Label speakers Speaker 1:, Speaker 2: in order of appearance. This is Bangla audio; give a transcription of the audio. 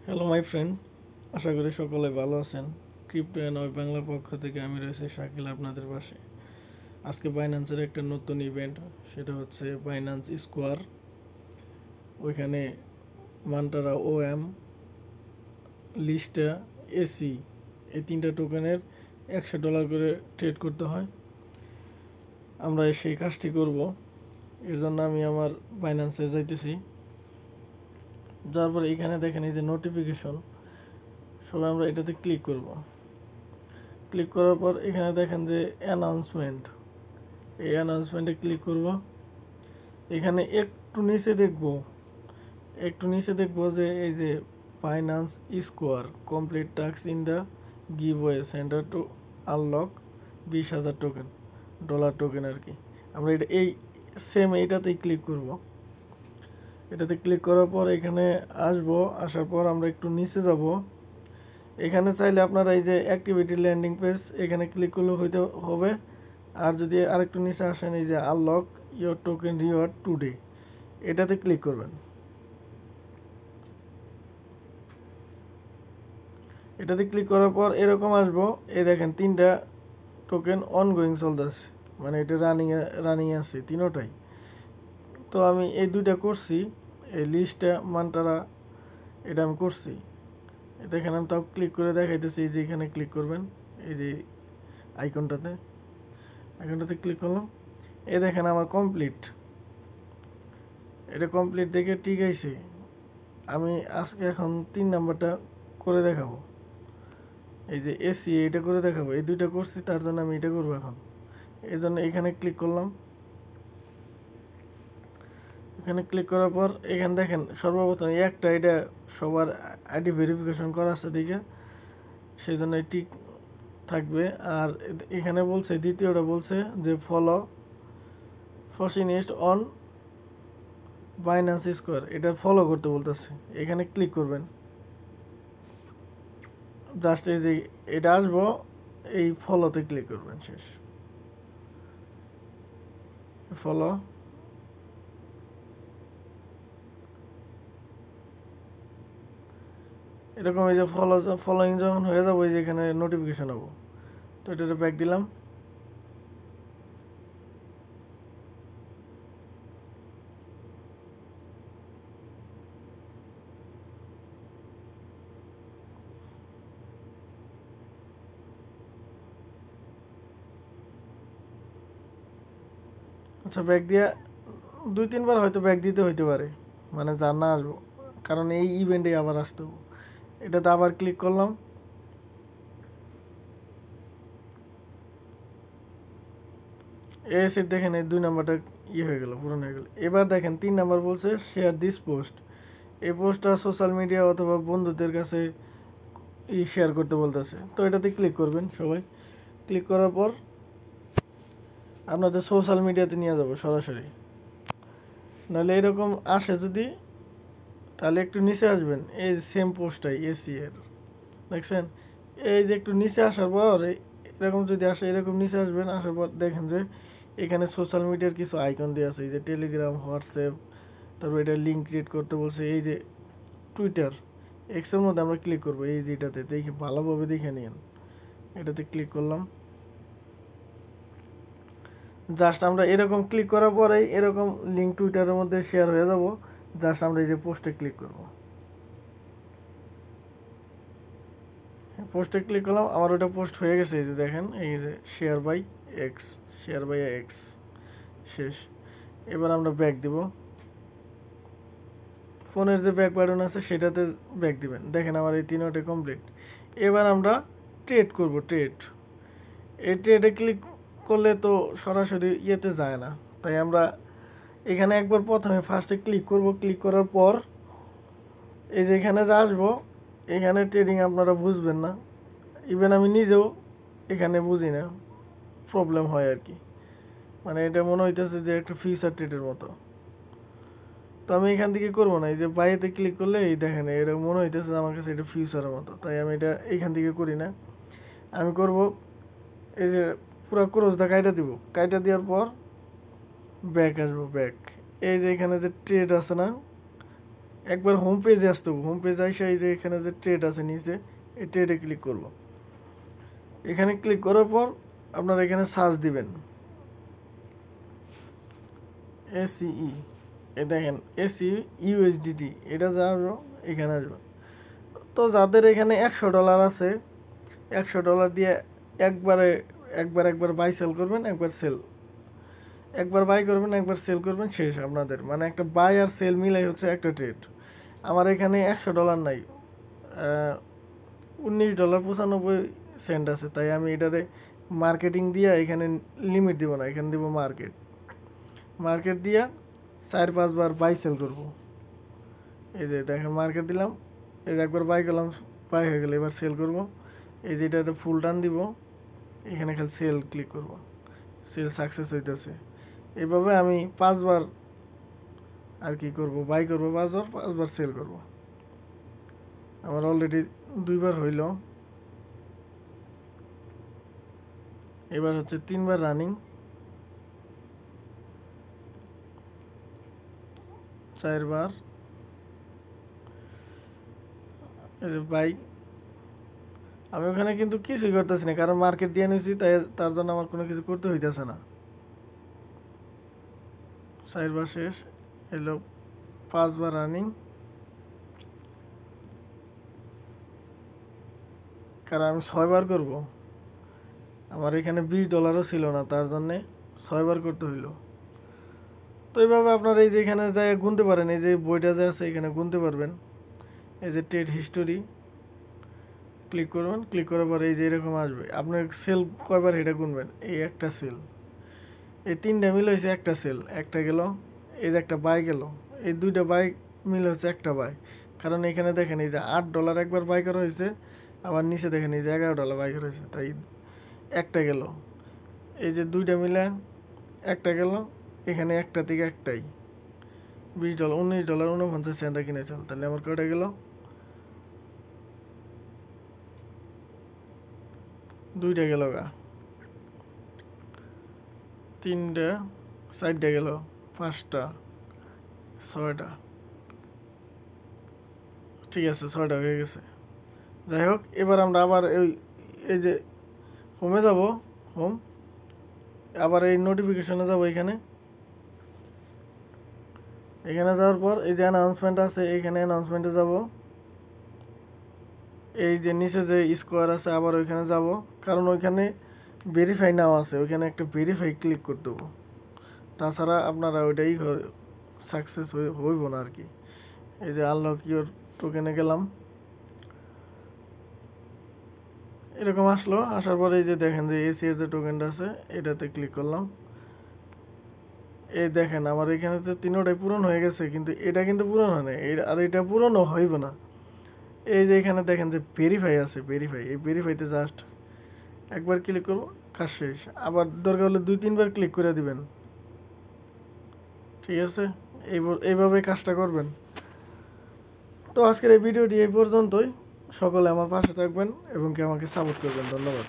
Speaker 1: হ্যালো মাই ফ্রেন্ড, আশা করি সকলে ভালো আছেন। ক্রিপ্টো অ্যান্ড ওয়েব বাংলার পক্ষ থেকে আমি রয়েছি শাকিল আপনাদের পাশে। আজকে বাইন্যান্সের একটা নতুন ইভেন্ট, সেটা হচ্ছে বাইন্যান্স স্কোয়ার। ওইখানে মান্টারা OM, লিস্টা, এসি এই তিনটা টোকেনের $100 করে ট্রেড করতে হয়। আমরা সেই কাজটি করব। এর জন্য আমি আমার বাইন্যান্সে যাইতেছি। যার পরে এখানে দেখেন এই যে নোটিফিকেশন, সবাই আমরা এটাতে ক্লিক করব। ক্লিক করার পর এখানে দেখেন যে অ্যানাউন্সমেন্ট, এই অ্যানাউন্সমেন্টে ক্লিক করব। এখানে একটু নিচে দেখব যে এই যে finance square complete task in the giveaway center to unlock 20,000 token, dollar token আর কি। আমরা এটা এই সেম এইটাতেই ক্লিক করব। এটাতে ক্লিক করার পর এখানে আসার পর আমরা একটু নিচে যাব। এখানে চাইলে আপনারা এই যে অ্যাক্টিভিটি ল্যান্ডিং পেজ, এখানে ক্লিক করলে হইতে হবে। আর যদি আরেকটু নিচে আসেন, এই যে unlock your token reward today, এটাতে ক্লিক করবেন। এটাতে ক্লিক করার পর এরকম আসবো। এই দেখেন তিনটা টোকেন অনগোয়িং চলতেছে, মানে এটা রানিং আছে তিনোটাই। তো আমি এই দুইটা করছি, এই লিস্টটা মান্টারা, এটা আমি করছি। দেখেন আমি তাও ক্লিক করে দেখাইতেছি। এই যে এখানে ক্লিক করবেন, এই যে আইকনটাতে ক্লিক করলাম। এই দেখেন আমার কমপ্লিট, এটা কমপ্লিট দেখে ঠিক আছে। আমি আজকে এখন 3 নাম্বারটা করে দেখাবো। এই যে এসি, এটা করে দেখাবো। এই দুইটা করছি, তার জন্য আমি এটা করবো এখন। এই জন্য এখানে ক্লিক করলাম। এখানে ক্লিক করার পর এখানে দেখেন সর্বপ্রথম একটা, এটা সবার আইডি ভেরিফিকেশন করা আছে দিকে, সেই জন্য টিক থাকবে। আর এখানে বলছে, দ্বিতীয়টা বলছে যে ফলো ফসিনিস্ট অন বাইন্যান্স স্কোয়ার, এটা ফলো করতে বলতেছে। এখানে ক্লিক করবেন। জাস্ট এই যে এটা আসবো, এই ফলোতে ক্লিক করবেন। শেষ, ফলো। এরকম এই যে ফলোইং যখন হয়ে যাবো, এই যে এখানে নোটিফিকেশন হবো, তো এটাতে ব্যাক দিলাম। আচ্ছা, ব্যাক দিয়া 2-3 বার হয়তো ব্যাক দিতে হইতে পারে, মানে যার না আসবো, কারণ এই ইভেন্টে আবার আসতে হবে। এটাতে আবার ক্লিক করলাম। এসে দেখেন এই 2 নাম্বারটা হয়ে গেল, পূরণ হয়ে গেল। এবার দেখেন 3 নাম্বার বলছে শেয়ার দিস পোস্ট। এই পোস্টটা সোশ্যাল মিডিয়া অথবা বন্ধুদের কাছে শেয়ার করতে বলতেছে। তো এটাতে ক্লিক করবেন সবাই। ক্লিক করার পর আপনাদের সোশ্যাল মিডিয়াতে নিয়ে যাবো সরাসরি। নাহলে এরকম আসে যদি, তাহলে একটু নিচে আসবেন। এই সেম পোস্টটাই এসি এর, দেখছেন? এই যে একটু নিচে আসার পর এরকম যদি আসে, এরকম নিচে আসবেন। আসার পর দেখেন যে এখানে সোশ্যাল মিডিয়ার কিছু আইকন দেওয়া আছে, এই যে টেলিগ্রাম, হোয়াটসঅ্যাপ, তারপর এটা লিঙ্ক ক্রিয়েট করতে বলছে। এই যে টুইটার, এক্সের মধ্যে আমরা ক্লিক করবো। এই যে এটাতে দেখে ভালোভাবে দেখে নিন। এটাতে ক্লিক করলাম। জাস্ট আমরা এরকম ক্লিক করার পরেই এরকম লিঙ্ক টুইটারের মধ্যে শেয়ার হয়ে যাব। জাস্ট আমরা এই যে পোস্টে ক্লিক করব। পোস্টে ক্লিক করলাম, আমার ওটা পোস্ট হয়ে গেছে। এই যে দেখেন, এই যে শেয়ার বাই এক্স শেষ। এবার আমরা ব্যাক দিব। ফোনের যে ব্যাক বাটন আছে সেটাতে ব্যাক দিবেন। দেখেন আমার এই তিনটে কমপ্লিট। এবার আমরা ট্রেড করব। এই ট্রেডে ক্লিক করলে তো সরাসরি ইয়েতে যায় না, তাই আমরা এখানে একবার প্রথমে ফার্স্টে ক্লিক করব। ক্লিক করার পর এই যে এখানে যে আসবো, এখানে ট্রেডিং আপনারা বুঝবেন না। ইভেন আমি নিজেও এখানে বুঝি না, প্রবলেম হয় আর কি। মানে এটা মনে হইতেছে যে একটা ফিউচার ট্রেডের মতো। তো আমি এখান থেকে করবো না। এই যে বাইরেতে ক্লিক করলে এই দেখেন এরকম মনে হইতেছে আমার কাছে এটা ফিউচারের মতো, তাই আমি এটা এইখান থেকে করি না। আমি করব এই যে পুরো ক্রোজটা কাইটা দিব। কাইটা দেওয়ার পর ব্যাক আসবো। ব্যাক, এই যে এখানে যে ট্রেড আছে না, একবার হোম পেজে আসতে হবে। হোম পেজে এসে এই যে এখানে যে ট্রেড আছে নিচে, এই ট্রেডে ক্লিক করব। এখানে ক্লিক করার পর আপনারা এখানে সার্চ দিবেন এসিই, দেখেন এসি ইউএসডিটি, এটা যাবে এখানে আসবে। তো যাদের এখানে $100 আছে, $100 দিয়ে একবার বাই সেল করবেন, একবার বাই করবেন, একবার সেল করবেন, শেষ আপনাদের। মানে একটা বাই আর সেল মিলাই হচ্ছে একটা ট্রেড। আমার এখানে $100 নাই, $19.95 আছে, তাই আমি এটারে মার্কেটিং দিয়ে এখানে লিমিট দিব না, এখানে দিব মার্কেট দিয়া 4-5 বার বাই সেল করব। এই যে দেখেন মার্কেট দিলাম, এই যে একবার বাই করলাম, বাই হয়ে গেল, এবার সেল করব। এই যে এটাতে ফুল টান দিব, এখানে খালি সেল ক্লিক করব, সেল সাকসেস হইতেছে। এইভাবে আমি 5 বার আর কি করব, বাই করব 5 বার সেল করব। আমার অলরেডি 2 বার হইল, এবার হচ্ছে 3 বার রানিং, 4 বার। এই যে বাই, আমি ওখানে কিন্তু কিছুই করতেছি না, কারণ মার্কেট দিয়ে নিয়েছি, তাই তার জন্য আমার কোনো কিছু করতে হইতেছে না। 4 বার শেষ, এলো 5 বার রানিং, কারণ আমি 6 বার করব। আমার এখানে $20 ছিল না, তার জন্যে 6 বার করতে হইল। তো এইভাবে আপনারা এই যে এখানে যাই গুনতে পারেন, এই যে বইটা যে আছে এখানে গুনতে পারবেন। এই যে ট্রেড হিস্টোরি ক্লিক করবেন, ক্লিক করার পর এই যে এরকম আসবে, আপনার সেল কয়বার এটা গুনবেন। এই একটা সেল, এই 3টা মিল হয়েছে একটা সেল, একটা গেল। এই যে একটা বাই গেল, এই 2টা বাই মিল হচ্ছে একটা বাই। কারণ এখানে দেখেন এই যে $8 একবার বাই করা হয়েছে, আবার নিচে দেখেন এই যে $11 বাই করা হয়েছে, তাই একটা গেল। এই যে 2টা মিলে একটা গেল, এখানে একটা থেকে একটাই $20, $19.49 কিনেছেন, তাহলে আমার কয়টা গেল, 2টা গেল গা, 3টা, 4টা গেল, 5টা, 6টা। ঠিক আছে, 6টা হয়ে গেছে। যাই হোক, এবার আমরা আবার এই যে হোমে যাব, হোম, আবার এই নোটিফিকেশনে যাব। এখানে যাওয়ার পর এই যে অ্যানাউন্সমেন্ট আছে, এখানে অ্যানাউন্সমেন্টে যাব। এই যে নিচে যে স্কোয়ার আছে, আবার ওইখানে যাব, কারণ ওইখানে ভেরিফাই নাও আছে, ওইখানে একটা ভেরিফাই ক্লিক করে দেবো, তাছাড়া আপনারা ওইটাই সাকসেস হইব না আর কি। এই যে আনলক ইওর টোকেনে গেলাম, এরকম আসলো। আসার পরে এই যে দেখেন যে এসি এর যে টোকেনটা আছে, এটাতে ক্লিক করলাম। এই দেখেন আমার এখানে তো 3টাই পূরণ হয়ে গেছে, কিন্তু এটা কিন্তু পূরণ হয় না, আর এটা পূরণও হইব না। এই যে এখানে দেখেন যে ভেরিফাই আছে, এই ভেরিফাইতে জাস্ট একবার ক্লিক করব, কাজ শেষ। আবার দরকার হলে 2-3 বার ক্লিক করে দিবেন। ঠিক আছে, এইভাবে কাজটা করবেন। তো আজকের এই ভিডিওটি এই পর্যন্তই। সকলে আমার পাশে থাকবেন এবং আমাকে সাপোর্ট করবেন। ধন্যবাদ।